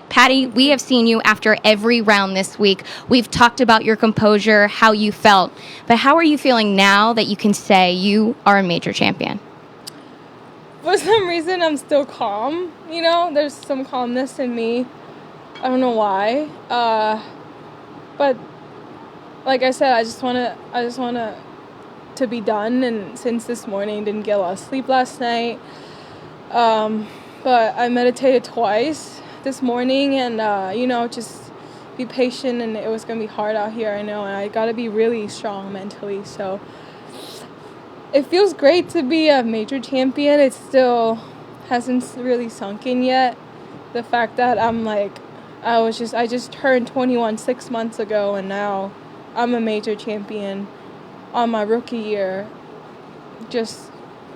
Patty, we have seen you after every round this week. We've talked about your composure, how you felt, but how are you feeling now that you can say you are a major champion? For some reason, I'm still calm. There's some calmness in me. I don't know why. But like I said, I just wanna to be done. And since this morning, didn't get a lot of sleep last night. But I meditated twice this morning, and just be patient. And it was gonna be hard out here, I know, and I gotta be really strong mentally. So it feels great to be a major champion. It still hasn't really sunk in yet. The fact that I just turned 21 6 months ago, and now I'm a major champion on my rookie year. Just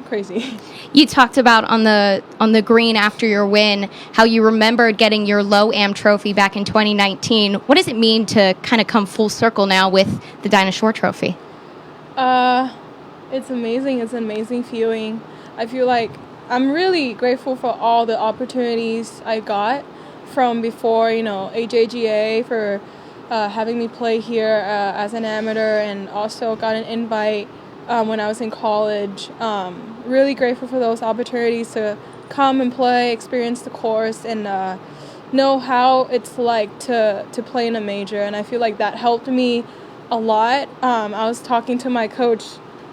crazy. You talked about on the green after your win how you remembered getting your Low-Am trophy back in 2019. What does it mean to kind of come full circle now with the Dinah Shore trophy? It's amazing. It's an amazing feeling. I feel like I'm really grateful for all the opportunities I got from before, AJGA for having me play here as an amateur, and also got an invite when I was in college. Really grateful for those opportunities to come and play, experience the course, and know how it's like to play in a major. And I feel like that helped me a lot. I was talking to my coach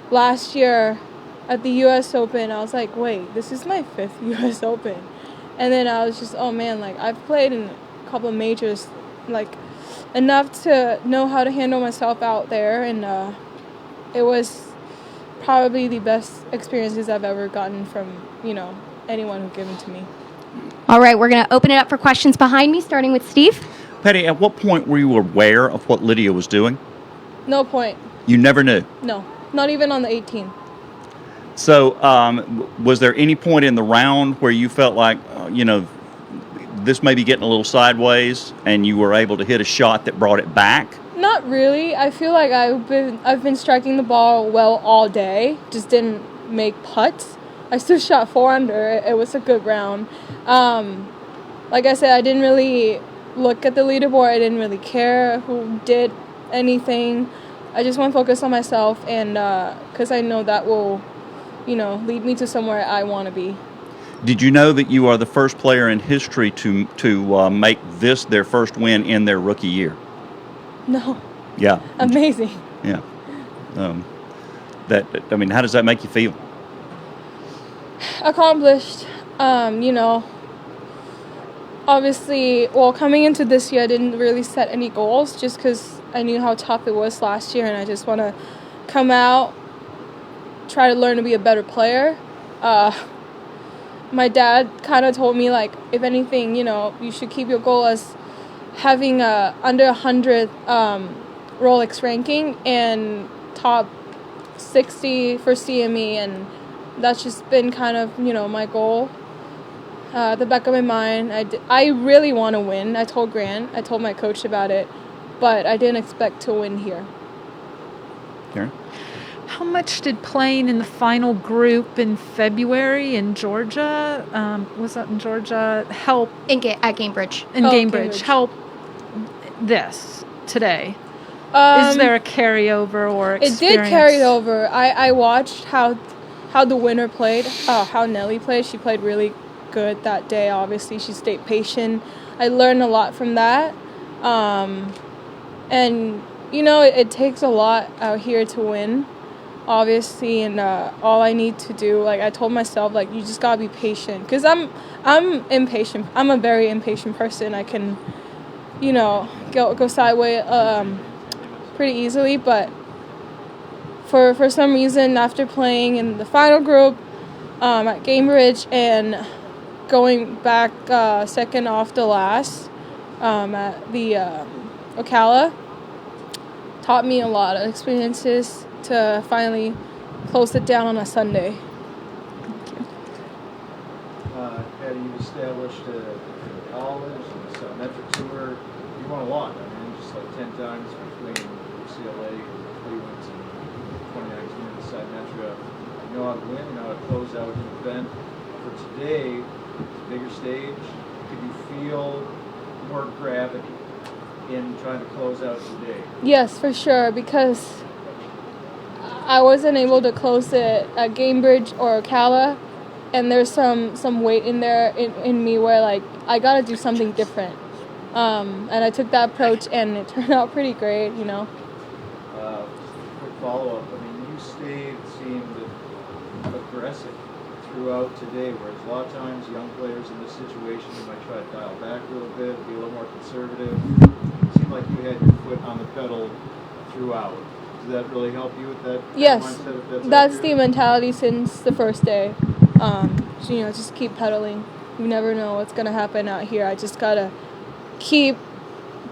last year at the U.S. Open. I was like, wait, this is my 5th U.S. Open. And then I was just, oh man, I've played in a couple of majors, enough to know how to handle myself out there. And it was probably the best experiences I've ever gotten from, anyone who given to me. All right, we're going to open it up for questions behind me, starting with Steve. Patty, at what point were you aware of what Lydia was doing? No point. You never knew? No, not even on the 18. So was there any point in the round where you felt like, this may be getting a little sideways, and you were able to hit a shot that brought it back? Not really. I feel like I've been striking the ball well all day. Just didn't make putts. I still shot 4 under. It was a good round. Like I said, I didn't really look at the leaderboard. I didn't really care who did anything. I just want to focus on myself, and because I know that will, lead me to somewhere I want to be. Did you know that you are the first player in history to make this their first win in their rookie year? No. Yeah. Amazing. Yeah. How does that make you feel? Accomplished. Obviously, coming into this year, I didn't really set any goals just because I knew how tough it was last year, and I just want to come out, try to learn to be a better player. My dad kind of told me, if anything, you should keep your goal as having under 100 Rolex ranking and top 60 for CME, and that's just been kind of, my goal. The back of my mind, I really want to win. I told my coach about it, but I didn't expect to win here. Karen? How much did playing in the final group in February in Georgia, was that in Georgia, help? At Cambridge. Cambridge. Help this today? Is there a carryover or experience? It did carry over. I watched how the winner played, how Nelly played. She played really good that day. Obviously, she stayed patient. I learned a lot from that. And, it takes a lot out here to win, obviously. And all I need to do, I told myself, you just got to be patient. Because I'm impatient. I'm a very impatient person. I can, go sideways pretty easily. But for some reason, after playing in the final group at Cambridge and going back second off the last at the Ocala, taught me a lot of experiences to finally close it down on a Sunday. Patty, you've established in college and the Metric Tour. You won a lot. Just 10 times between UCLA, Cleveland, and 2019 in the Symetra. You know how to win, you know how to close out an event. For today, bigger stage, could you feel more gravity in trying to close out today? Yes, for sure, because I wasn't able to close it at Gamebridge or Ocala, and there's some weight in there in me where like I gotta do something different. And I took that approach, and it turned out pretty great, you know. Quick follow-up. I mean, you seemed aggressive throughout today, whereas a lot of times young players in this situation, you might try to dial back a little bit, be a little more conservative. It seemed like you had your foot on the pedal throughout. Does that really help you with that Yes, mindset? If that's accurate? the mentality since the first day. So, you know, just keep pedaling. You never know what's gonna happen out here. I just gotta keep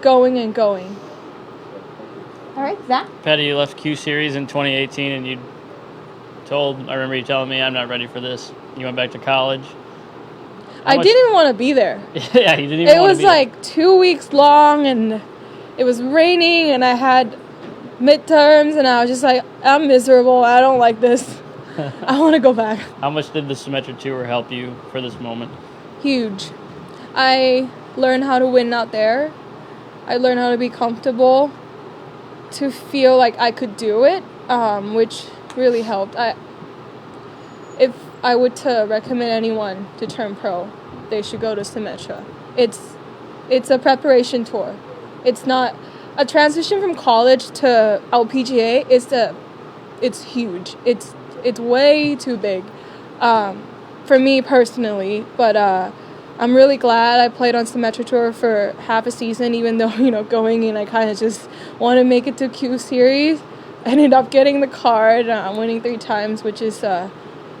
going and going. All right, Zach. Patty, you left Q Series in 2018, and I remember you telling me, I'm not ready for this. You went back to college. I didn't want to be there. Yeah, you didn't even It want to was be like 2 weeks long, and it was raining, and I had midterms, and I was just like, I'm miserable. I don't like this. I want to go back. How much did the Symetra Tour help you for this moment? Huge. I learned how to win out there. I learned how to be comfortable, to feel like I could do it, which really helped. If I would to recommend anyone to turn pro, they should go to Symetra. It's a preparation tour. It's not a transition from college to LPGA. It's huge. It's way too big for me personally, but I'm really glad I played on Symetra Tour for half a season, even though, you know, going in I kind of just want to make it to Q Series. I ended up getting the card, winning 3 times, which is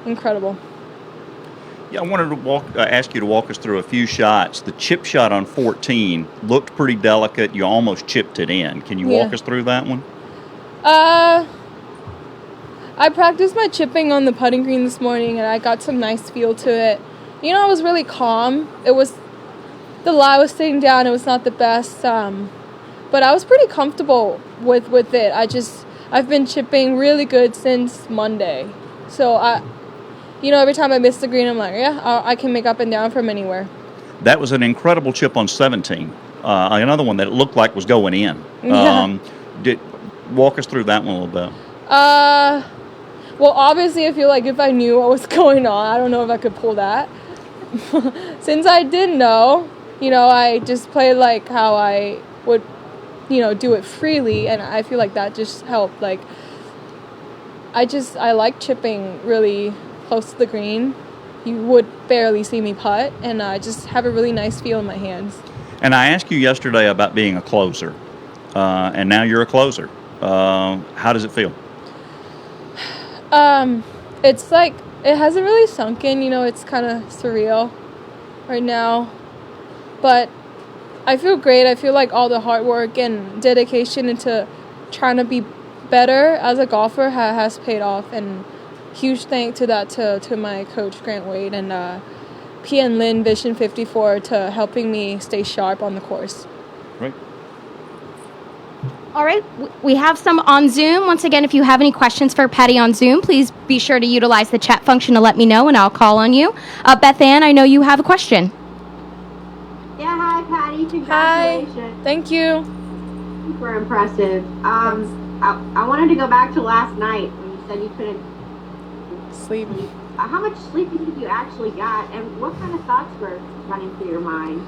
incredible. Yeah, I wanted to ask you to walk us through a few shots. The chip shot on 14 looked pretty delicate. You almost chipped it in. Can you walk us through that one? I practiced my chipping on the putting green this morning, and I got some nice feel to it. You know, I was really calm. It was the lie was sitting down. It was not the best, but I was pretty comfortable with it. I've been chipping really good since Monday, so every time I miss the green, I'm like, I can make up and down from anywhere. That was an incredible chip on 17. Another one that it looked like was going in. Walk us through that one a little bit. Well, obviously, I feel like if I knew what was going on, I don't know if I could pull that. Since I didn't know, I just played like how I would, do it freely, and I feel like that just helped. Like, I like chipping really close to the green. You would barely see me putt, and I just have a really nice feel in my hands. And I asked you yesterday about being a closer, and now you're a closer. How does it feel? It's like, it hasn't really sunk in, it's kind of surreal right now. But I feel great. I feel like all the hard work and dedication into trying to be better as a golfer has paid off. And huge thank to my coach, Grant Wade, and PN Lin Vision 54 to helping me stay sharp on the course. Great. All right, we have some on Zoom. Once again, if you have any questions for Patty on Zoom, please be sure to utilize the chat function to let me know, and I'll call on you. Beth Ann, I know you have a question. Yeah, hi, Patty. Hi. Congratulations. Thank you. Super impressive. I wanted to go back to last night when you said you couldn't Sleep. How much sleep do you think you actually got, and what kind of thoughts were running through your mind?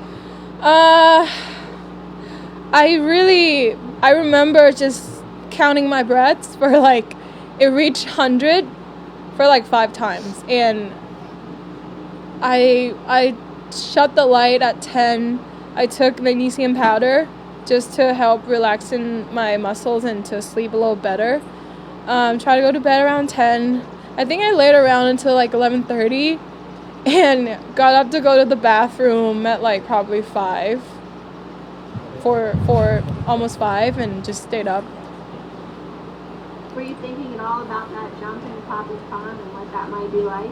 I remember just counting my breaths for it reached 100 for 5 times, and I shut the light at 10. I took magnesium powder just to help relaxing my muscles and to sleep a little better. Try to go to bed around 10. I think I laid around until 11:30 and got up to go to the bathroom at probably 5. For almost 5, and just stayed up. Were you thinking at all about that jump in Papa's Pond and what that might be like?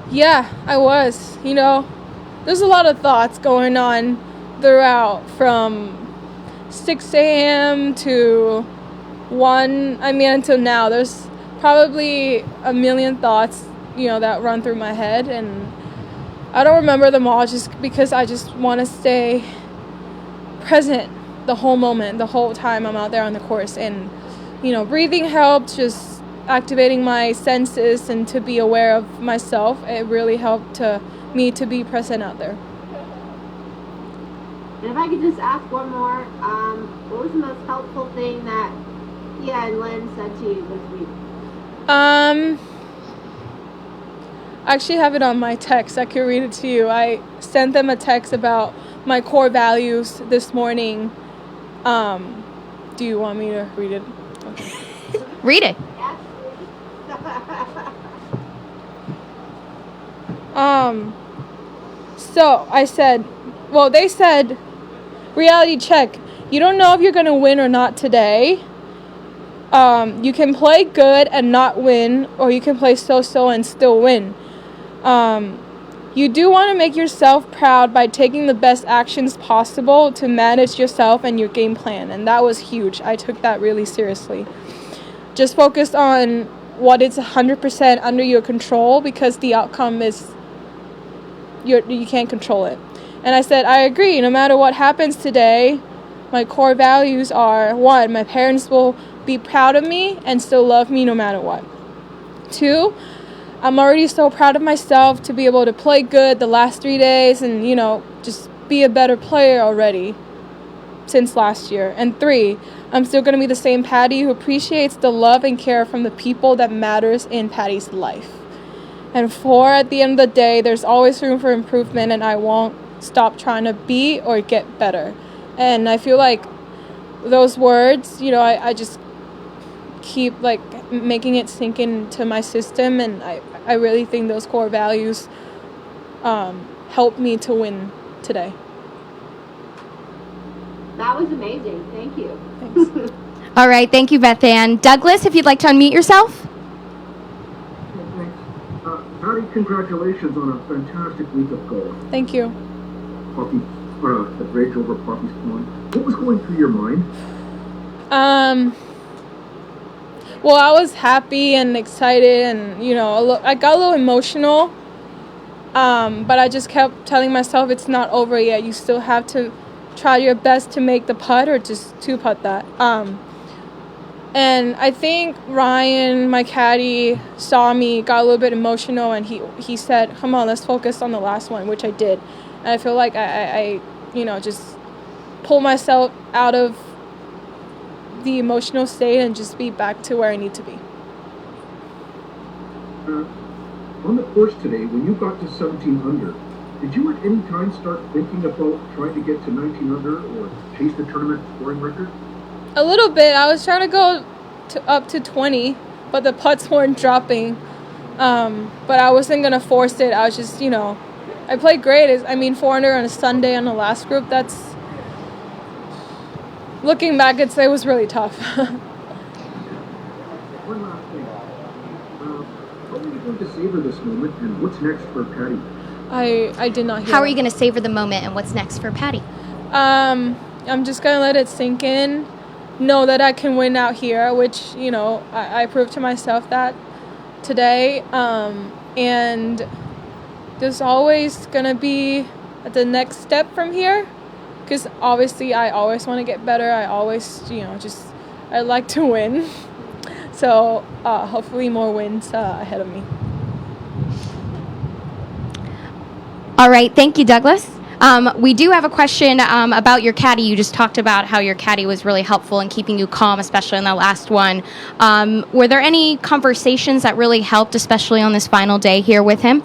Yeah, I was. There's a lot of thoughts going on throughout from 6 a.m. to 1, until now. There's probably a million thoughts, that run through my head, and I don't remember them all just because I just want to stay present the whole moment, the whole time I'm out there on the course. And, breathing helped, just activating my senses and to be aware of myself. It really helped me to be present out there. And if I could just ask one more, what was the most helpful thing that Tia and Lynn said to you this week? I actually have it on my text. I could read it to you. I sent them a text about my core values this morning. Do you want me to read it? Okay. Read it. Yes. So I said, they said, reality check. You don't know if you're going to win or not today. You can play good and not win, or you can play so-so and still win. You do want to make yourself proud by taking the best actions possible to manage yourself and your game plan. And that was huge. I took that really seriously. Just focus on what is 100% under your control, because the outcome is you can't control it. And I said, I agree. No matter what happens today, my core values are: 1, my parents will be proud of me and still love me no matter what. 2, I'm already so proud of myself to be able to play good the last 3 days and, just be a better player already since last year. And 3, I'm still going to be the same Patty who appreciates the love and care from the people that matters in Patty's life. And 4, at the end of the day, there's always room for improvement, and I won't stop trying to be or get better. And I feel like those words, I just keep making it sink into my system, and I really think those core values helped me to win today. That was amazing. Thank you. Thanks. All right. Thank you, Beth Ann. Douglas, if you'd like to unmute yourself. Thanks. Patty, congratulations on a fantastic week of golf. Thank you. The bridge over Poppy's Pond. What was going through your mind? I was happy and excited, and I got a little emotional. But I just kept telling myself it's not over yet. You still have to try your best to make the putt, or just to putt that. And I think Ryan, my caddy, saw me, got a little bit emotional, and he said, "Come on, let's focus on the last one," which I did. And I feel like I just pull myself out of the emotional state and just be back to where I need to be. On the course today, when you got to 17 under, did you at any time start thinking about trying to get to 19 under or chase the tournament scoring record? A little bit. I was trying to go up to 20, but the putts weren't dropping. But I wasn't going to force it. I was just, I played great. 4 under on a Sunday on the last group. That's, looking back, I'd say it was really tough. One last thing. How are you going to savor this moment, and what's next for Patty? I did not hear. How are you going to savor the moment, and what's next for Patty? I'm just going to let it sink in. Know that I can win out here, which, I proved to myself that today. And there's always going to be the next step from here, because obviously I always want to get better. I always, I like to win. So hopefully more wins ahead of me. All right. Thank you, Douglas. We do have a question about your caddy. You just talked about how your caddy was really helpful in keeping you calm, especially in the last one. Were there any conversations that really helped, especially on this final day here with him?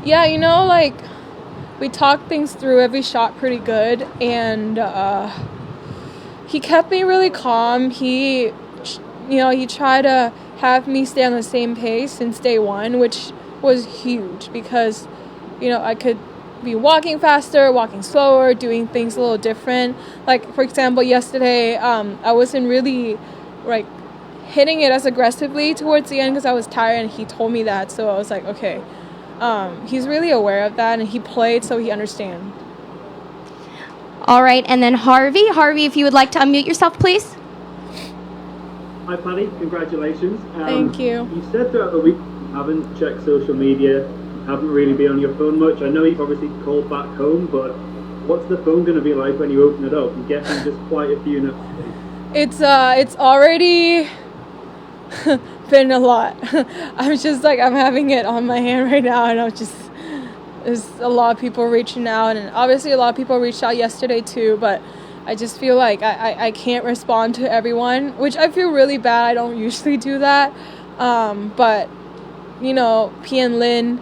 Yeah, we talked things through every shot pretty good, and he kept me really calm. He tried to have me stay on the same pace since day one, which was huge because, I could be walking faster, walking slower, doing things a little different. Like, for example, yesterday, I wasn't really, hitting it as aggressively towards the end because I was tired, and he told me that, so I was like, okay. He's really aware of that, and he played, so he understands. All right, and then Harvey. Harvey, if you would like to unmute yourself, please. Hi, Patty. Congratulations. Thank you. You said throughout the week you haven't checked social media, haven't really been on your phone much. I know you've obviously called back home, but What's the phone going to be like when you open it up? I'm guessing just quite a few notes. It's already been a lot. I'm just like, I'm having it on my hand right now, and there's a lot of people reaching out, and obviously a lot of people reached out yesterday too, but I just feel like I can't respond to everyone, which I feel really bad. I don't usually do that. But, you know, P and Lynn,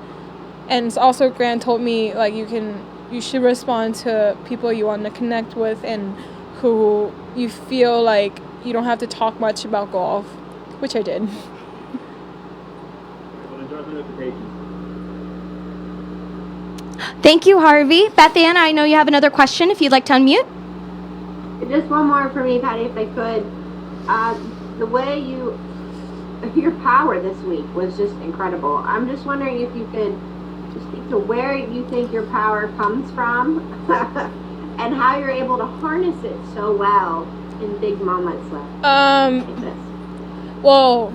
and also Grant told me, like, you should respond to people you want to connect with and who you feel like you don't have to talk much about golf, which I did. Well, enjoy the notifications. Thank you, Harvey. Beth Ann, I know you have another question if you'd like to unmute. Just one more for me, Patty, if I could. The way your power this week was just incredible. I'm just wondering if you could just speak to where you think your power comes from and how you're able to harness it so well in big moments like this. Well,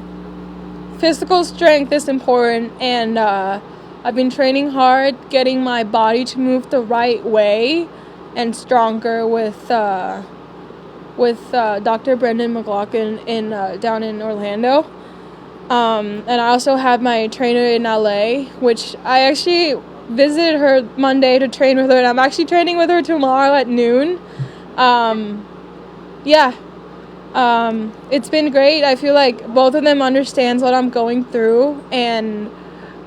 physical strength is important, and I've been training hard, getting my body to move the right way and stronger with Dr. Brendan McLaughlin down in Orlando. And I also have my trainer in LA, which I actually visited her Monday to train with her, and I'm actually training with her tomorrow at noon. It's been great. I feel like both of them understands what I'm going through, and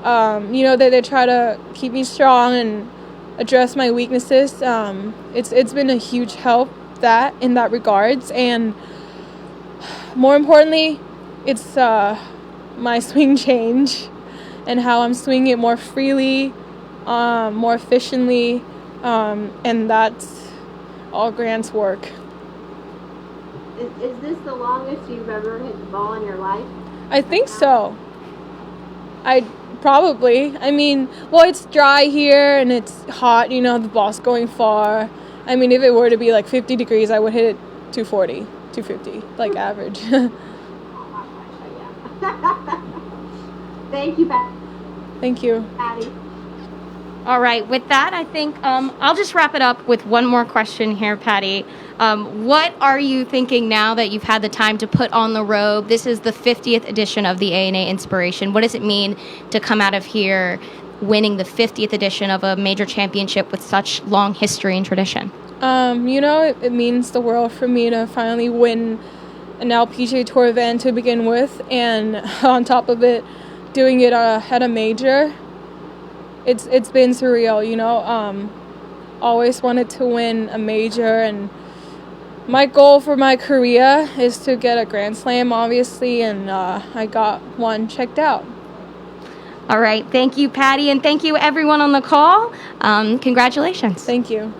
they try to keep me strong and address my weaknesses. It's been a huge help in that regards, and more importantly, it's my swing change and how I'm swinging it more freely, more efficiently, and that's all Grant's work. Is this the longest you've ever hit the ball in your life? I think so. I mean, well, it's dry here and it's hot, the ball's going far. I mean, if it were to be like 50 degrees, I would hit it 240, 250, like average. Thank you, Patty. Thank you. Patty. All right, with that, I think I'll just wrap it up with one more question here, Patty. What are you thinking now that you've had the time to put on the robe? This is the 50th edition of the ANA Inspiration. What does it mean to come out of here winning the 50th edition of a major championship with such long history and tradition? It means the world for me to finally win an LPGA Tour event to begin with, and on top of it, doing it at a major. It's been surreal, always wanted to win a major, and my goal for my career is to get a Grand Slam, obviously, and I got one checked out. All right. Thank you, Patty, and thank you, everyone on the call. Congratulations. Thank you.